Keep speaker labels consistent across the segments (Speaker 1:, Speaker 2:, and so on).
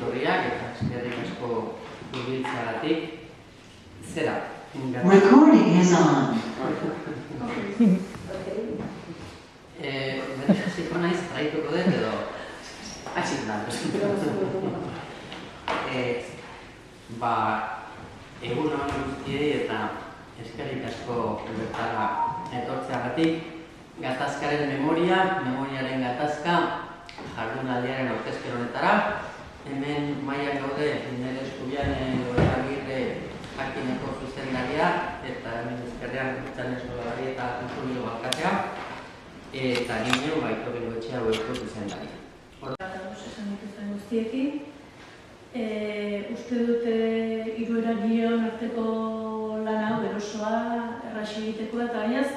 Speaker 1: etorriak eta eskerrik asko hurbiltzeagatik. Zera?
Speaker 2: Recording is on.
Speaker 1: Hasiko naiz, traituko dut edo hasik da. Egun hon guztiei eta eskerrik asko bertara etortzeagatik. Gatazkaren memoriaren gatazka, jardunaldiaren aurkezpen honetara. Hemen mailan gaude nire Zubiane Agirre Jakineko zuzendaria eta hemen ezkerrean Txanes Olagarri eta Kontsumilo Balkatea eta ginen Aitor Bengoetxea Goiko zuzendaria.
Speaker 3: Esan dituzten guztiekin. Uste dute hiru eragileon arteko lan hau erosoa, errazi egiteko eta bainaz,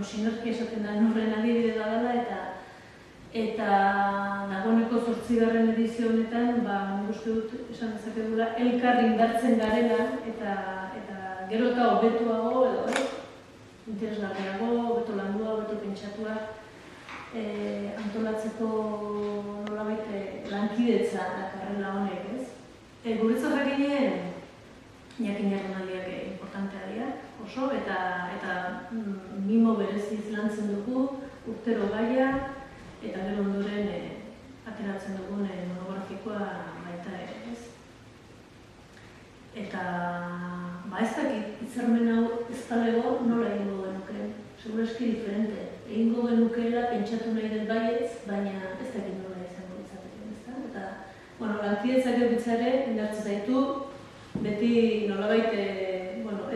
Speaker 3: sinergia esaten da horren adibide da dela eta dagoeneko 8. edizio honetan, uste dut esan dezakegula elkar indartzen garela eta gero eta hobetuago edo interesgarriago, hobeto landua, hobeto pentsatua antolatzeko nolabait lankidetza dakarrela honek, ez? Guretzat jakinen jakin jardunaldiak importantea dira, oso, eta mimo bereziz lantzen dugu, urtero gaia, eta gero ondoren ateratzen dugun monografikoa baita ere, ez? Eta, ez dakit, hitzarmen hau ez talego nola egingo genuke, segura eski diferente. Egingo genukeela pentsatu nahi den baietz, baina ez dakit nola izango izateko, ezta? Eta, lankidetzak egitzare indartzen zaitu, beti nolabait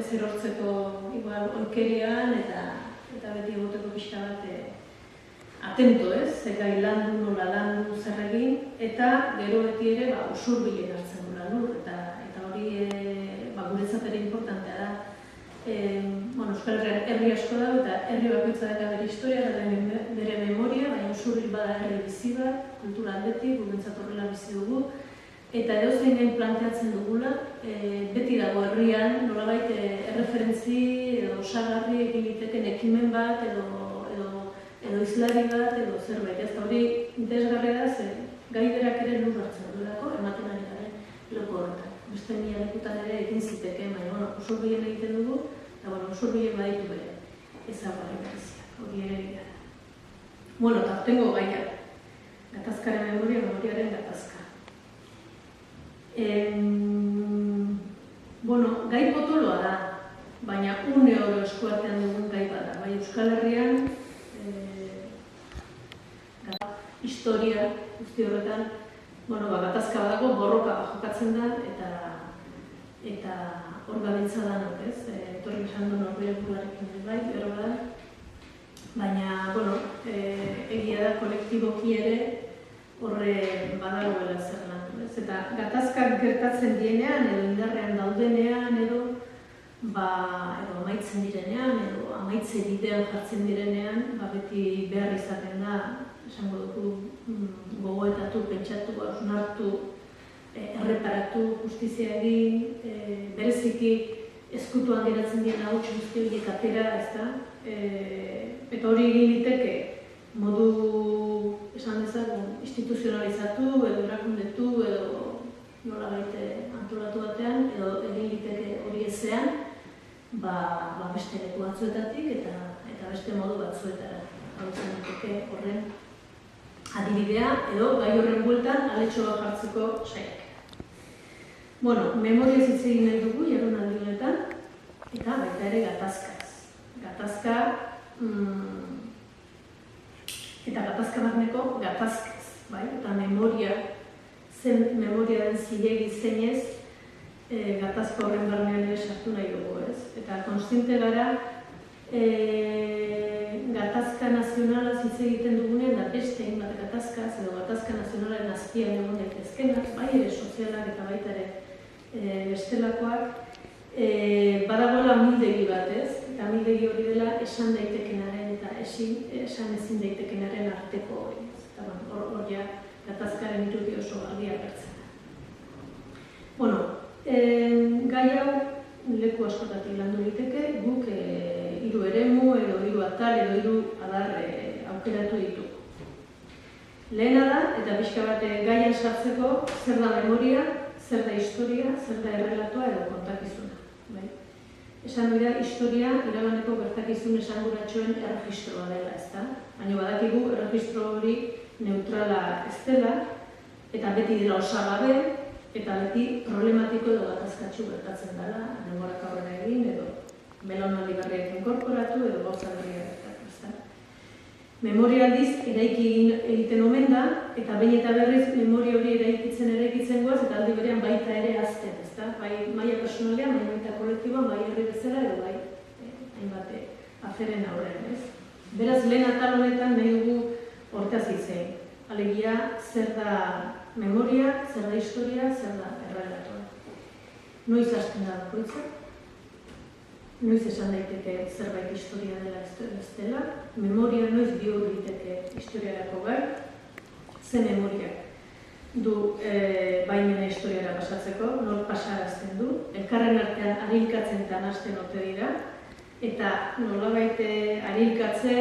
Speaker 3: ez erortzeko oikerian eta beti egoteko pixka bat atento, ez? Zekai landu, nola landu, zer egin, eta gero beti ere usurbilen hartzen dura lur, eta hori guretzat ere importantea da. Euskal Herrian herri asko da eta herri bakoitza dela bere historia eta bere memoria, baina usurbil bada herri bizi bat, kultura aldetik, guretzat horrela bizi dugu. Eta edozein gain planteatzen dugula, beti dago herrian, nolabait erreferentzi edo osagarri egin liteken ekimen bat edo izlari bat edo zerbait. Ez da hori interesgarria da, gai berak ere lur hartzen duelako, ematen ari garen loko horretan. Beste mila lekutan ere egin ziteke, baina usurbilen egiten dugu, eta usurbilen baditu bere ezaugarri bereziak, hori ere egia da. Eta hortengo gaia, gatazkaren memoriaren gatazka. Gai potoloa da, baina une oro eskuartean dugun gai bada. Bai Euskal Herrian, historia guzti horretan, gatazka badago, borroka jokatzen da, eta hor gabiltza danok, ez? Etorri esan du norbere buruarekin bai, gero da. Baina, egia da kolektiboki ere horre badagoela zer lan. Eta gatazkak gertatzen dienean, edo indarrean daudenean, edo amaitzen direnean, edo amaitze bidean jartzen direnean, beti behar izaten da, esango dugu, gogoetatu, pentsatu, hausnartu, erreparatu, justizia egin, bereziki ezkutuan geratzen dien hauts guzti horiek atera, ezta? Eta hori egin liteke, modu, esan dezagun, instituzionalizatu, edo erakundetu, edo nolabait antolatu batean, edo egin liteke hori ezean, beste leku batzuetatik eta beste modu batzuetara. Hau zen liteke horren adibidea, edo gai horren bueltan aletxo bat jartzeko saiak. Memoria hitz egin nahi dugu, jardunaldi honetan, eta baita ere gatazkaz. Gatazka, eta gatazka barneko gatazkez, eta memoria, zen memoria den zilegi zeinez, gatazka horren barnean ere sartu nahi dugu, ez? Eta kontziente gara, gatazka nazionalaz hitz egiten dugunean, da beste hainbat gatazkaz, edo gatazka nazionalaren azpian egon daitezkenak, bai ere sozialak eta baita ere bestelakoak, badagoela amildegi bat, ez? Eta amildegi hori dela esan daitekenaren eta esan ezin daitekenaren arteko hori. Eta hor ja, gatazkaren irudi oso garbi agertzen da. Gai hau leku askotatik landu liteke, guk hiru eremu edo hiru atal edo hiru adar aukeratu ditugu. Lehena da, eta pixka bat gaian sartzeko, zer da memoria, zer da historia, zer da errelatoa edo kontakizuna. Bai? Esan dira, historia iraganeko gertakizun esanguratxoen erregistroa dela, ezta? Baina badakigu erregistro hori neutrala ez dela, eta beti dela osagabe, eta beti problematiko edo gatazkatxu gertatzen dela, denborak aurrera egin, edo belaunaldi berriak inkorporatu, edo gauza berriak gertatu, ezta? Memoria aldiz eraiki egiten omen da, eta behin eta berriz memoria hori eraikitzen goaz, eta aldi berean baita ere azten, ezta? Bai maila personalean, bai baita kolektiboan, bai herri bezala, edo bai hainbat aferen aurrean, ez? Beraz, lehen atal honetan nahi dugu hortaz hitzein. Alegia, zer da memoria, zer da historia, zer da errelatoa. Noiz hasten da bakoitza? Noiz esan daiteke zerbait historia dela ez dela? Memoria noiz bihur liteke historiarako gai? Ze memoriak du baimena historiara pasatzeko, nor pasarazten du, elkarren artean arilkatzen eta nahasten ote dira, eta nolabait arilkatze,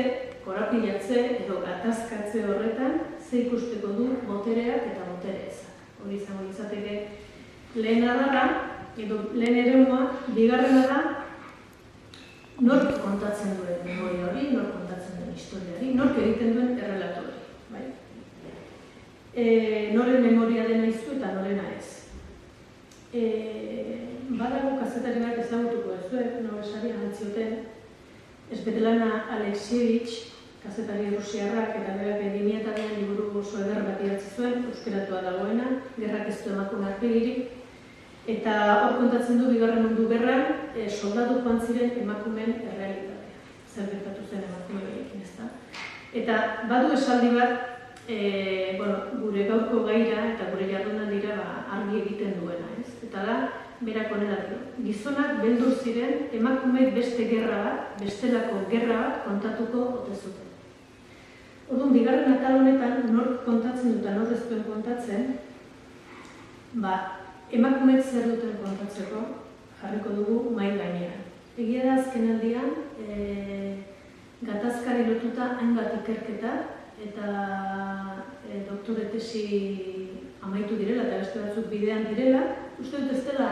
Speaker 3: korapilatze edo gatazkatze horretan ze ikusteko du botereak eta botere ezak. Hori izango izateke lehena da, edo lehen eremua, bigarrena da, nork kontatzen duen memoria hori, nork kontatzen duen historiari, nork egiten duen errelatu hori. Bai? Noren memoria dena izu eta norena ez. Badago kazetari bat ezagutuko ez duen, nobesari amantzioten, Svetlana Alexievich, kazetari rusiarrak eta berak 2000 liburu oso eder bat idatzi zuen, euskeratua dagoena, gerrak ez du emakume arpegirik, eta hor kontatzen du Bigarren Mundu Gerran soldadu joan ziren emakumeen errealitatea. Zer gertatu zen emakume horiekin, ezta? Eta badu esaldi bat, gure gaurko gaira eta gure jardunaldira argi egiten duena, ez? Eta da, berak honela dio. Gizonak beldur ziren emakumeek beste gerra bat, bestelako gerra bat kontatuko ote zuten. Orduan, bigarren atal honetan nork kontatzen dut eta nor ez duen kontatzen, emakumeek zer duten kontatzeko jarriko dugu mahai gainean. Egia da azkenaldian gatazkari lotuta hainbat ikerketa eta doktore tesi amaitu direla eta beste batzuk bidean direla. Uste dut ez dela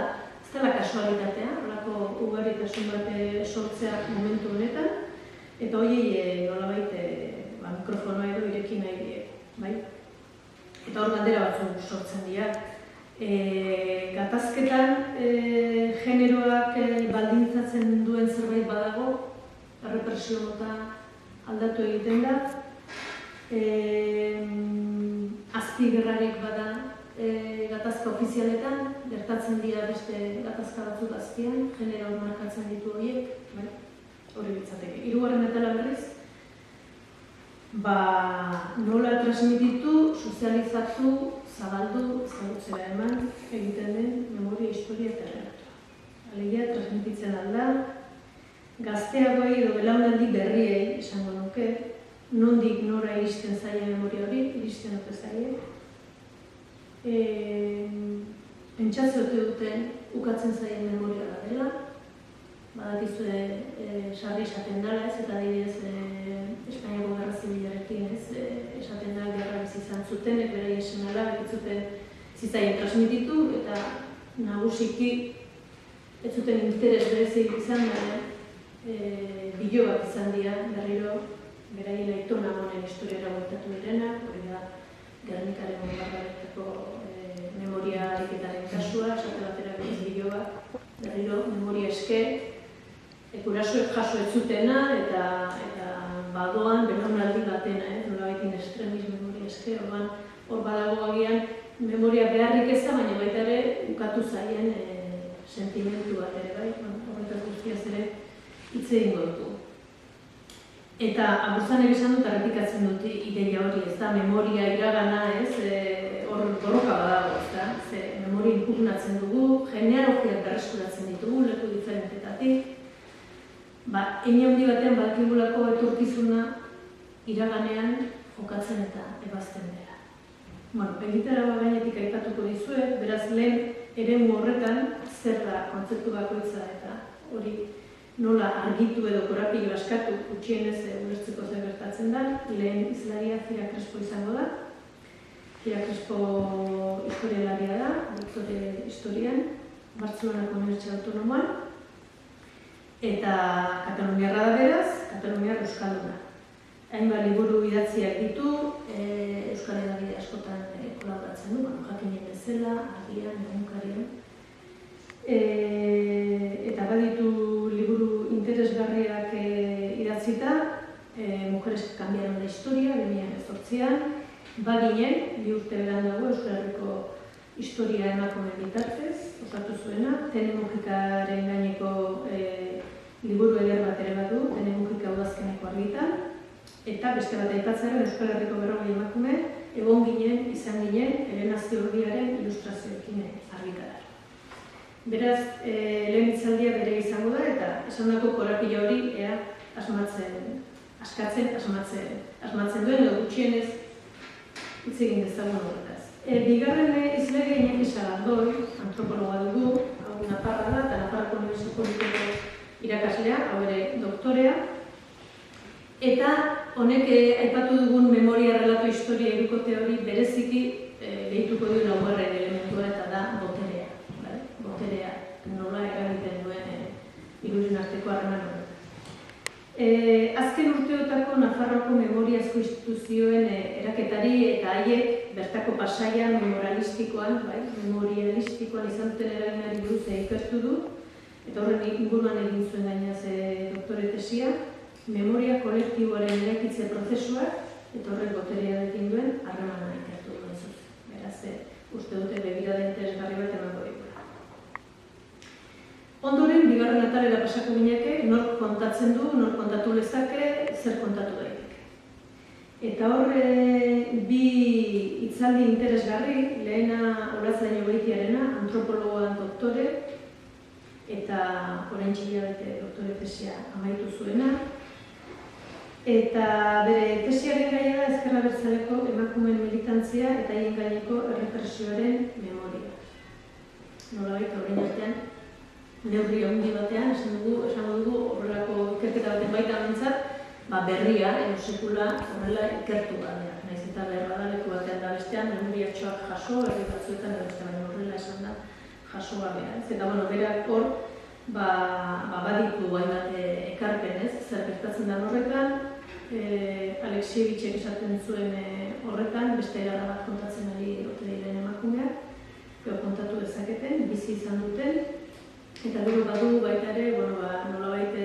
Speaker 3: kasualitatea, horako ugaritasun bat sortzea momentu honetan, eta horiei nolabait mikrofonoa edo irekin nahi die. Eta hor galdera batzuk sortzen dira. Gatazketan generoak baldintzatzen duen zerbait badago, errepresio mota aldatu egiten da, azpigerrarik bada gatazka ofizialetan, gertatzen dira beste gatazka batzuk azpian, generoak markatzen ditu horiek, hori bitzateke. Hirugarren atala berriz, nola transmititu, sozializatu, zabaldu, ezagutzera eman, egiten den memoria, historia eta errelatoa. Alegia, transmititzen alda, gazteagoei edo belaunaldi berriei esango nuke, nondik nora iristen zaie memoria hori, iristen ote zaie. Pentsatze ote duten ukatzen zaien memoria da dela, badakizue sarri esaten dela ez, eta adibidez Espainiako Gerra Zibilarekin esaten da gerra bizi izan zutenek, beraien seme-alabek ez zuten zitzaien transmititu, eta nagusiki ez zuten interes berezik izan, bilobak izan dira berriro beraien aitona honen historiara bueltatu direnak, hori da Gernikaren bonbardaretako memoria ariketaren kasua, esate batera bilobak, berriro memoria eske, gurasoek jaso ez zutena eta badoan belaunaldi batena, nolabait in extremis memoria eske, hor badago agian memoria beharrik ez da, baina baita ere ukatu zaien sentimentu bat ere, bai? Horretak guztiaz ere hitz egingo dugu. Eta aburzan esan dut errepikatzen dut ideia hori, ez da, memoria iragana, hor borroka badago, ez da, ze memoria impugnatzen dugu, genealogiak berreskuratzen ditugu, leku diferentetatik, hein handi batean badakigulako etorkizuna iraganean jokatzen eta ebazten dela. Egitara gainetik aipatuko dizuet, beraz lehen eremu horretan zer da kontzeptu bakoitza eta hori nola argitu edo korapilo askatu gutxienez ulertzeko zer gertatzen da, lehen izlaria Zira Crespo izango da, Pia Crespo historialaria da, doktore historian, Bartzelonako Unibertsitate Autonomoan, eta kataluniarra da beraz, kataluniar euskalduna. Hainbat liburu idatziak ditu, euskal hedabide askotan kolaboratzen du, jakinen bezala, agian, egunkarian. Eta baditu liburu interesgarriak idatzita, Mujeres que cambiaron la historia, 2008an, baginen, 2 urte beranduago Euskal Herriko historia emakumeen bitartez, osatu zuena, Tene Mujikaren gaineko liburu eder bat ere badu, Tene Mujika udazkeneko argitan, eta beste bat aipatzaren Euskal Herriko 40 emakume egon ginen, izan ginen, Elena Ziurdiaren ilustrazioekin argitara. Beraz, lehen hitzaldia bere izango da, eta esandako korapila hori ea asmatzen duen, edo gutxienez hitz egin dezagun horretaz. Bigarren izlege Iñaki Sagardoi, antropologa dugu, hau Nafarra da, eta Nafarroko Unibertsitate Politikoko irakaslea, hau ere doktorea. Eta honek aipatu dugun memoria relato historia hirukote hori bereziki gehituko du laugarren elementua eta da boterea. Boterea nola eragiten duen hiruren arteko harreman horretan. Azken urteotako Nafarroko memoriazko instituzioen eraketari eta haiek bertako pasaian memorialistikoan izan duten eraginari buruz ikertu du, eta horren inguruan egin zuen gainaz doktore tesia, memoria kolektiboaren eraikitze prozesuak eta horrek boterearekin duen harremana ikertu duen zuzen. Beraz, uste dute begirada interesgarri bat emango digula. Ondoren, bigarren atalera pasako gineke, nork kontatzen du, nork kontatu lezake, zer kontatu daiteke. Eta hor, bi hitzaldi interesgarri, lehena Olatzain Goitiarena, antropologoan doktore, eta orain hilabete doktore tesia amaitu zuena. Eta bere tesiaren gaia da Ezker Abertzaleko emakumeen militantzia eta haien gaineko errepresioaren memoria. Nolabait orain artean, neurri handi batean, esango dugu horrelako ikerketa baten baita bentzat, berria, edo sekula horrela ikertu badea. Naiz eta behar badaleku batean da bestean, memoriatxoak jaso, herri batzuetan edo bestean horrela esan da jaso gabea. Eta berak hor, baditu hainbat ekarpen, zer gertatzen da horretan, Alexievitxek esaten zuen horretan, beste erara bat kontatzen ari ote diren emakumeak, kontatu dezaketen, bizi izan duten, eta gero badu baita ere, nolabait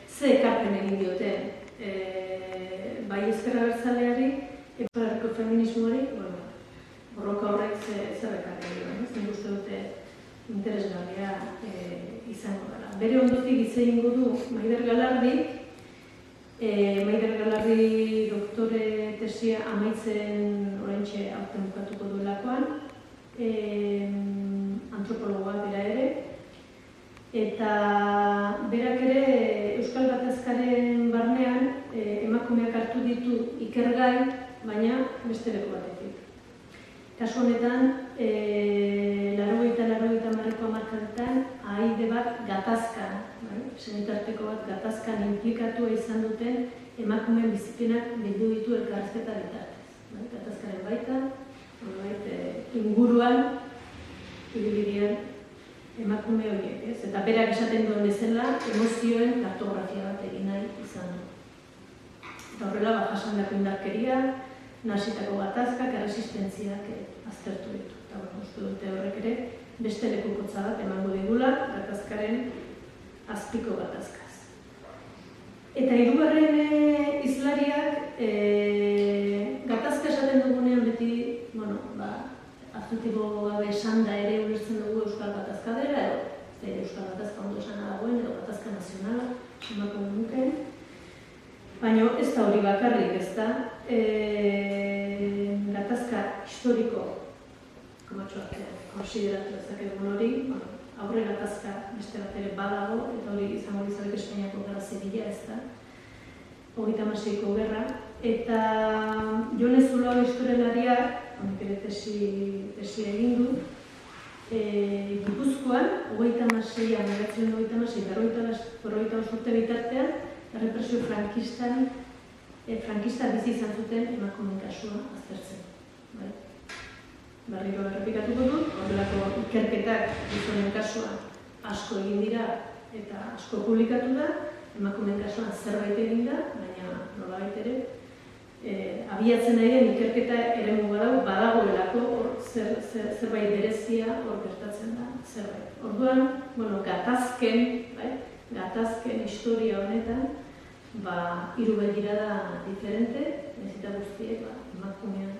Speaker 3: ze ekarpen egin dioten, bai Ezker Abertzaleari, Euskal Herriko feminismoari, borroka horrek zer ekarpen dioen, nik uste dute interesgarria izango dela. Bere ondotik hitz egingo du Maider Galardik, Maider Galardi doktore tesia amaitzen oraintxe aurten bukatuko duelakoan, antropologoa bera ere, eta berak ere Euskal Gatazkaren barnean emakumeak hartu ditu ikergai, baina beste leku batetik. Kasu honetan, 80-90 hamarkadetan ahaide bat gatazkan, senitarteko bat gatazkan inplikatua izan duten emakumeen bizipenak bildu ditu elkarrizketa bitartez. Gatazkaren baita, inguruan, ibilidian emakume horiek, ez? Eta berak esaten duen bezala, emozioen kartografia bat egin nahi izan du. Eta horrela, jasandako indarkeria, nazitako gatazkak, erresistentziak aztertu ditu. Eta uste dute horrek ere, beste lekukotza bat emango digula, gatazkaren azpiko gatazkaz. Eta hirugarren hizlariak, gatazka esaten dugunean beti, adjektibo gabe esan da ere ulertzen dugu Euskal Gatazka dela, edo Euskal Gatazka ondo esana dagoen, edo Gatazka nazionala, emako nuken. Baina ez da hori bakarrik, ez da, gatazka historiko, konsideratu ezakegun hori, aurre gatazka beste bat ere badago, eta hori izango izabek Espainiako Gerra Zibila, ez da, 36ko gerra, eta Jon Zuloaga historialariak, honek ere tesi egin du, Gipuzkoan, 36an, 1936 urte bitartean, errepresio frankista bizi izan zuten emakumeen kasua aztertzen. berriro errepikatuko dut, horrelako ikerketak gizonen kasuan asko egin dira eta asko publikatu da, emakumeen kasuan zerbait egin da, baina nolabait ere, abiatzen nahi den ikerketa eremu badagoelako zerbait berezia hor gertatzen da zerbait. Orduan, gatazken historia honetan, hiru begirada diferente, nezita guztiek emakumea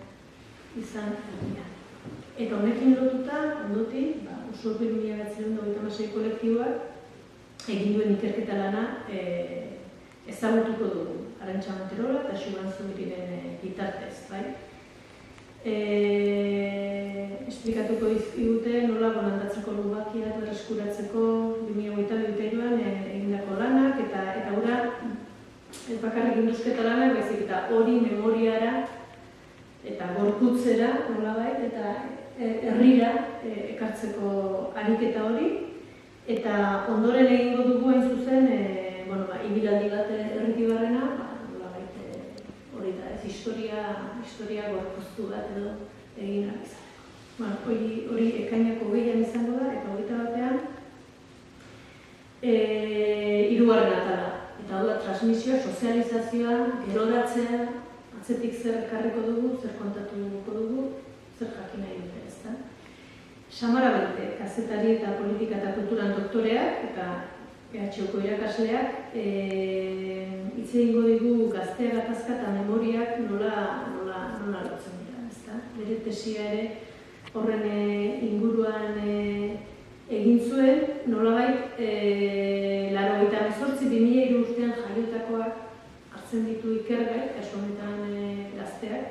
Speaker 3: izan dira. Eta honekin lotuta, ondotik, Usurbil 1996 kolektiboak egin duen ikerketa lana ezagutuko dugu. Arantxa Monterola eta Xuban Zubiriren bitartez, bai? Esplikatuko dizkigute nola Bonandatzeko lubakiak berreskuratzeko 2022an egindako lanak eta hura ez bakarrik induzketa lanak, baizik eta hori memoriara eta gorputzera nolabait eta herrira ekartzeko ariketa hori eta ondoren egingo dugu hain zuzen ibilaldi bat Erritibarrena, hori da, ez historia gorpuztu bat edo egin izateko. Hori ekainako 20an izango da, eta 21an hirugarren atala. Eta hau da, transmisioa, sozializazioa, geroratzea, atzetik zer ekarriko dugu, zer kontatuko dugu, zer jakin nahi dute, ezta? Samara Bente, kazetari eta politika eta kulturan doktoreak, eta EHUko irakasleak, hitz egingo digu gaztea gatazka eta memoriak nola lotzen dira, ezta? Bere tesia ere horren inguruan egin zuen, nolabait 1998 urtean jaiotakoak hartzen ditu ikergai, kasu honetan gazteak.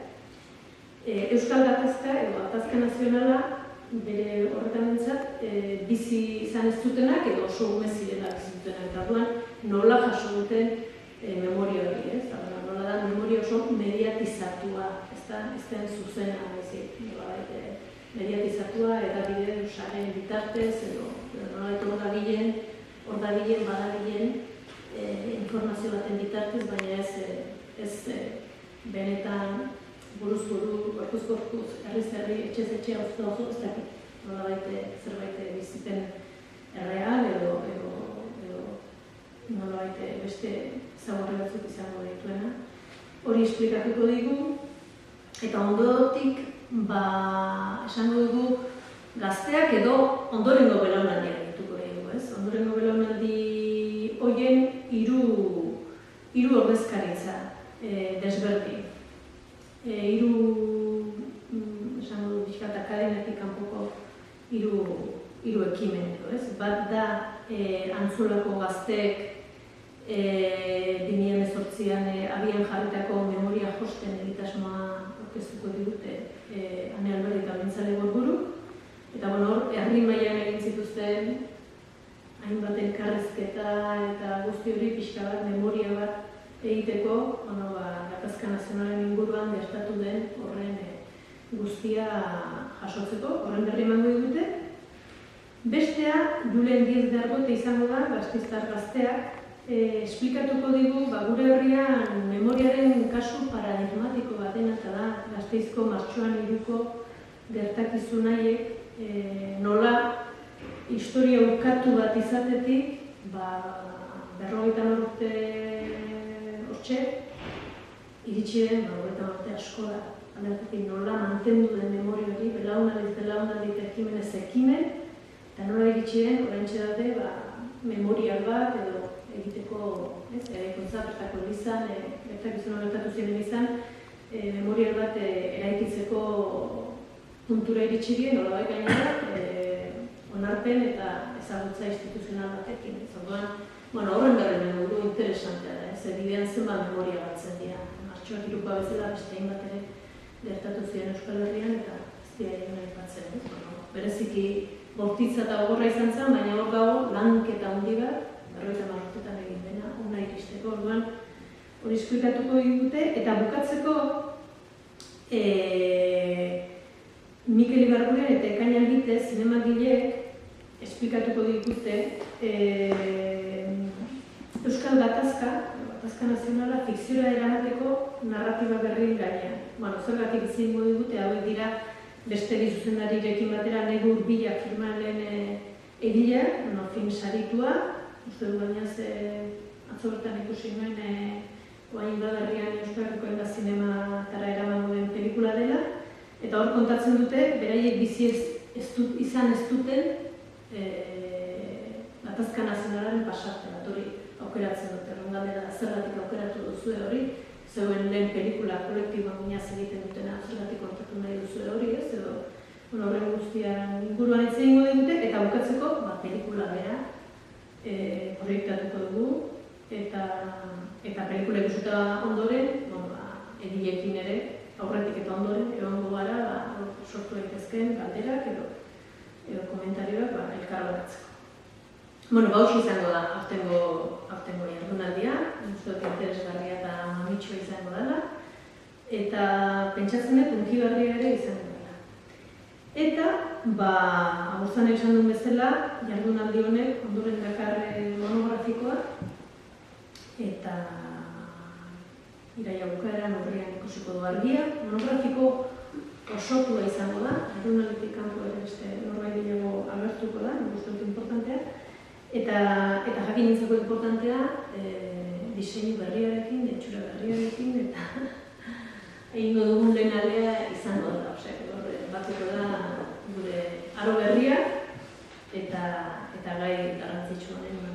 Speaker 3: Euskal gatazka edo gatazka nazionala bere horretan bentzat bizi izan ez dutenak edo oso ume zirela bizi dutenak. Eta orduan nola jaso duten memoria hori, ez? Nola da memoria oso mediatizatua, ez den zuzena, mediatizatua, edabide, saren bitartez, edo nola hor dabilen informazio baten bitartez, baina ez benetan buruz-buru, gorpuz-gorpuz, herriz-herri, etxez-etxe, oso ez dakit, nolabait zerbait bizipen erreal edo nolabait beste zaborri batzuk izango dituena. Hori esplikatuko digu, eta ondotik, esango dugu gazteak edo ondorengo belaunaldiak dituko dugu, ez? Ondorengo belaunaldi horien hiru ordezkaritza desberdin. Esango du pixkat akadenetik kanpoko hiru ekimen edo, ez? Bat da Antzolako gazteek 2018an abian jarritako memoria josten egitasmoa aurkeztuko digute Ane Albert eta Bintzale Gorburu. Eta hor, herri mailan egin zituzten hainbat elkarrizketa eta guzti hori pixka bat, memoria bat egiteko gatazka nazionalen inguruan gertatu den horren guztia jasotzeko, horren berri emango digute. Bestea, Julen Diez de Argote izango da, gasteiztar gazteak, esplikatuko digu gure herrian memoriaren kasu paradigmatiko batena eta da Gasteizko martxoan 3ko gertakizun haiek nola historia ukatu bat izatetik 50 urte hortxe iritsi den 50 urte askola aldatetik nola mantendu den memoria hori belaunaldiz ekimenez ekimen eta nola iritsi den oraintxe dute memorial bat edo egiteko eraikuntza bertako izan, gertakizun gertatu ziren izan, memorial bat eraikitzeko puntura iritsi dien, nolabait gainera, onarpen eta ezagutza instituzional batekin. Horren berren dugu interesantea da, bidean zenbat memoria batzen dira. Martxoak 3koa bezala beste hainbat ere gertatu ziren Euskal Herrian eta ez dira egin aipatzen. Bereziki bortitza eta gogorra izan zen, baina hor dago lanketa handi bat, 50 urtetan egin dena, ona iristeko, orduan hori esplikatuko digute, eta bukatzeko Mikel Ibarguren eta Ekaina Albite zinemagileek esplikatuko digute Euskal gatazka nazionala fikziora eramateko narratiba berrien gainean. Zergatik izango digute, hauek dira beste bi zuzendarirekin batera Negur Bilak filmaren egilea, film saritua, uste du baina atzo bertan ikusi nuen oain da berrian Euskal Herriko Hainbat Zinematara eramango den pelikula dela, eta hor kontatzen dute, beraiek bizi izan ez duten gatazka nazionalaren pasarte bat hori aukeratzen dute. Galdera zergatik aukeratu duzue hori, zeuen lehen pelikula kolektiboan guinaz egiten dutena zergatik kontatu nahi duzue hori, ez, edo horren guztian inguruan hitz egingo digute, eta bukatzeko pelikula bera proiektatuko dugu, eta pelikula ikusita ondoren, egileekin ere, aurretik eta ondoren, egongo gara, sortu daitezkeen galderak edo komentarioak elkarreratzeko. Hauxe izango da aurtengo jardunaldia, uste dut interesgarria eta mamitxoa izango dela, eta pentsatzen dut hunkigarria ere izango dela. Eta, agurtzan esan duen bezala, jardunaldi honek ondoren dakar monografikoa, eta iraila bukaeran horrian ikusiko du argia. Monografiko osotua izango da, jardunalditik kanpo ere beste norbait gehiago agertuko da, uste dut importantea. Eta jakin nintzeko importantea, diseinu berriarekin, itxura berriarekin, eta egingo dugun lehen alea izango da. Batuko da gure aro berria eta gai garrantzitsu honen